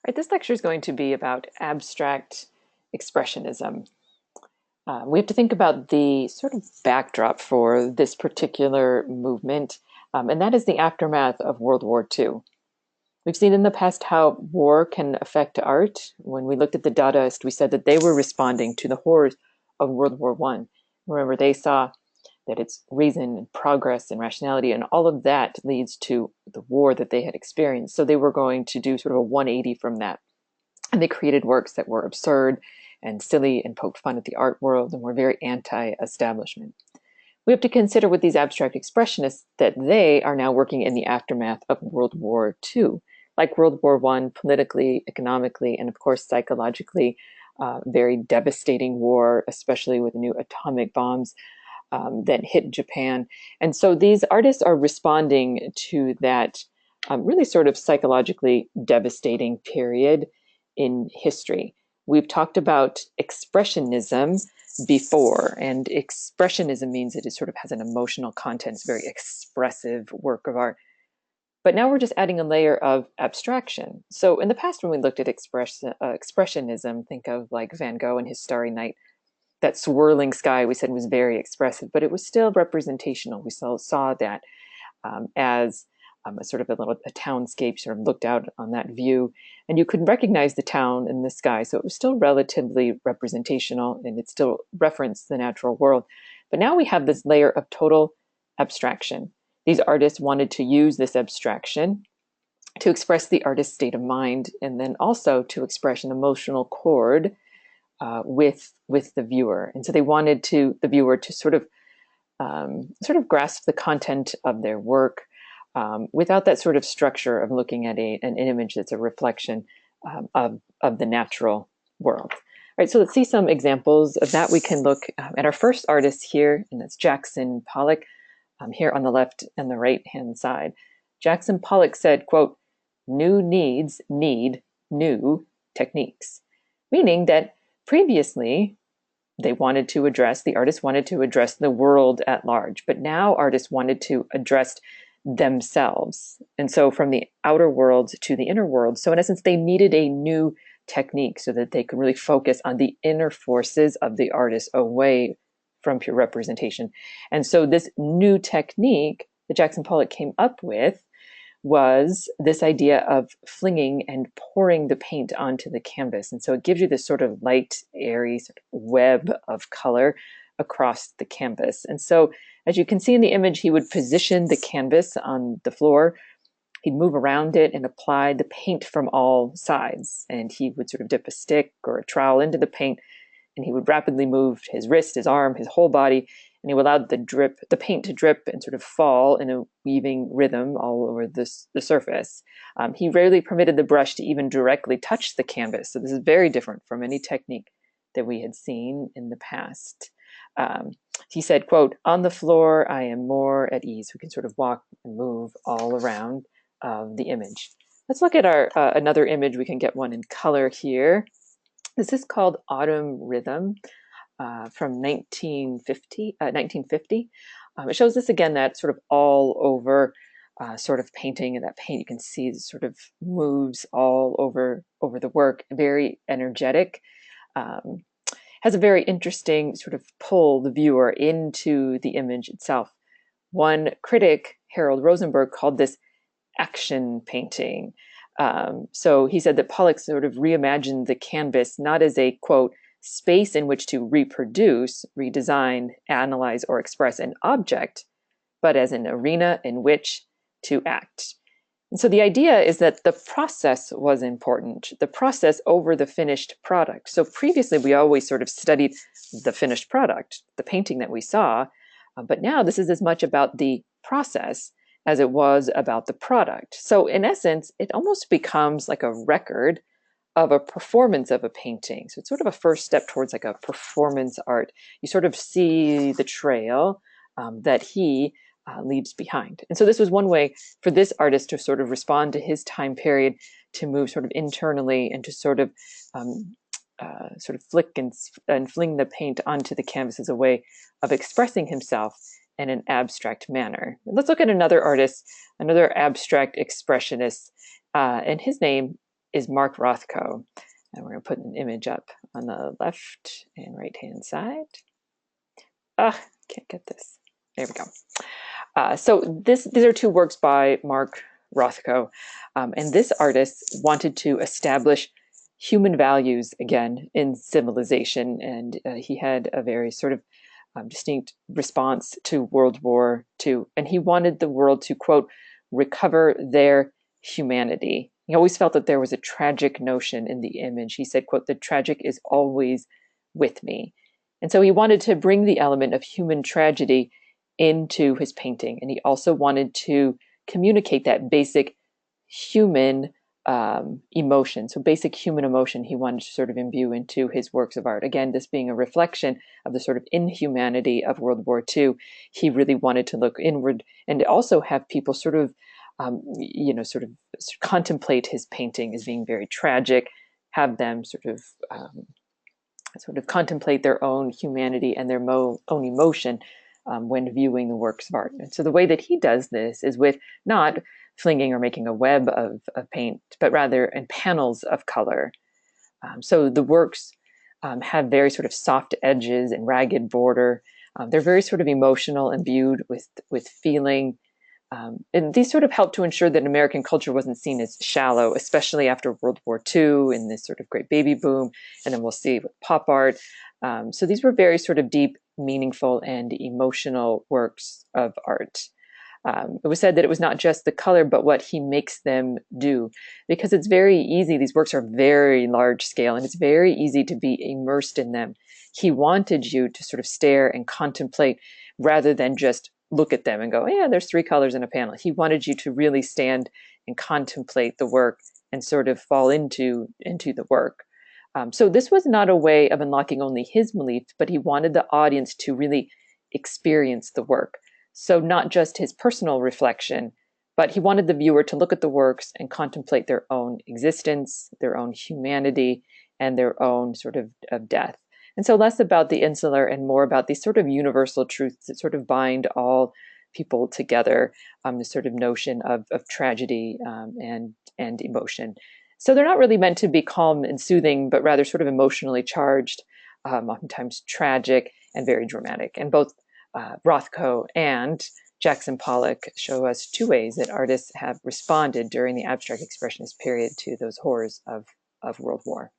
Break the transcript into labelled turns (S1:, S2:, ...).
S1: Right, this lecture is going to be about abstract expressionism. We have to think about the sort of backdrop for this particular movement, and that is the aftermath of World War II. We've seen in the past how war can affect art. When we looked at the Dadaists, we said that they were responding to the horrors of World War I. Remember, they saw that it's reason and progress and rationality, and all of that leads to the war that they had experienced. So they were going to do sort of a 180 from that. And they created works that were absurd and silly and poked fun at the art world and were very anti-establishment. We have to consider with these abstract expressionists that they are now working in the aftermath of World War II. Like World War I, politically, economically, and of course psychologically, very devastating war, especially with the new atomic bombs that hit Japan. And so these artists are responding to that really sort of psychologically devastating period in history. We've talked about expressionism before, and expressionism means that it sort of has an emotional content. It's a very expressive work of art. But now we're just adding a layer of abstraction. So in the past, when we looked at expressionism, think of like Van Gogh and his Starry Night. That swirling sky we said was very expressive, but it was still representational. We saw that as a sort of a townscape, sort of looked out on that view, and you could recognize the town in the sky. So it was still relatively representational, and it still referenced the natural world. But now we have this layer of total abstraction. These artists wanted to use this abstraction to express the artist's state of mind, and then also to express an emotional chord with the viewer. And so they wanted the viewer to sort of grasp the content of their work without that sort of structure of looking at an image that's a reflection of the natural world. All right, so let's see some examples of that. We can look at our first artist here, and that's Jackson Pollock, here on the left and the right-hand side. Jackson Pollock said, quote, "New needs need new techniques," meaning that previously, the artists wanted to address the world at large, but now artists wanted to address themselves. And so from the outer world to the inner world. So in essence, they needed a new technique so that they could really focus on the inner forces of the artist away from pure representation. And so this new technique that Jackson Pollock came up with was this idea of flinging and pouring the paint onto the canvas. And so it gives you this sort of light, airy sort of web of color across the canvas. And so as you can see in the image, he would position the canvas on the floor. He'd move around it and apply the paint from all sides. And he would sort of dip a stick or a trowel into the paint, and he would rapidly move his wrist, his arm, his whole body, and he allowed the paint to drip and sort of fall in a weaving rhythm all over the surface. He rarely permitted the brush to even directly touch the canvas. So this is very different from any technique that we had seen in the past. He said, quote, "On the floor, I am more at ease." We can sort of walk and move all around the image. Let's look at our another image. We can get one in color here. This is called Autumn Rhythm. From 1950. It shows this again, that sort of all over sort of painting, and that paint you can see sort of moves all over the work, very energetic. Has a very interesting sort of pull the viewer into the image itself. One critic, Harold Rosenberg, called this action painting. So he said that Pollock sort of reimagined the canvas not as a, quote, space in which to reproduce, redesign, analyze, or express an object, but as an arena in which to act. And so the idea is that the process was important, the process over the finished product. So previously we always sort of studied the finished product, the painting that we saw, but now this is as much about the process as it was about the product. So in essence, it almost becomes like a record of a performance of a painting. So it's sort of a first step towards like a performance art. You sort of see the trail that he leaves behind. And so this was one way for this artist to sort of respond to his time period, to move sort of internally and to sort of flick and fling the paint onto the canvas as a way of expressing himself in an abstract manner. Let's look at another artist, another abstract expressionist, and his name is Mark Rothko. And we're going to put an image up on the left and right-hand side. Can't get this. There we go. So these are two works by Mark Rothko. And this artist wanted to establish human values again in civilization. And he had a very sort of distinct response to World War II. And he wanted the world to, quote, recover their humanity. He always felt that there was a tragic notion in the image. He said, quote, the tragic is always with me. And so he wanted to bring the element of human tragedy into his painting. And he also wanted to communicate that basic human emotion. So basic human emotion he wanted to sort of imbue into his works of art. Again, this being a reflection of the sort of inhumanity of World War II. He really wanted to look inward and also have people sort of, sort of contemplate his painting as being very tragic, have them sort of contemplate their own humanity and their own emotion when viewing the works of art. And so the way that he does this is with not flinging or making a web of paint, but rather in panels of color. So the works have very sort of soft edges and ragged border. They're very sort of emotional, imbued with feeling. And these sort of help to ensure that American culture wasn't seen as shallow, especially after World War II and this sort of great baby boom. And then we'll see with pop art. So these were very sort of deep, meaningful, and emotional works of art. It was said that it was not just the color, but what he makes them do, because it's very easy. These works are very large scale, and it's very easy to be immersed in them. He wanted you to sort of stare and contemplate rather than just look at them and go, yeah, there's three colors in a panel. He wanted you to really stand and contemplate the work and sort of fall into the work. So this was not a way of unlocking only his beliefs, but he wanted the audience to really experience the work. So not just his personal reflection, but he wanted the viewer to look at the works and contemplate their own existence, their own humanity, and their own sort of death. And so less about the insular and more about these sort of universal truths that sort of bind all people together, this sort of notion of tragedy and emotion. So they're not really meant to be calm and soothing, but rather sort of emotionally charged, oftentimes tragic and very dramatic. And both Rothko and Jackson Pollock show us two ways that artists have responded during the abstract expressionist period to those horrors of World War.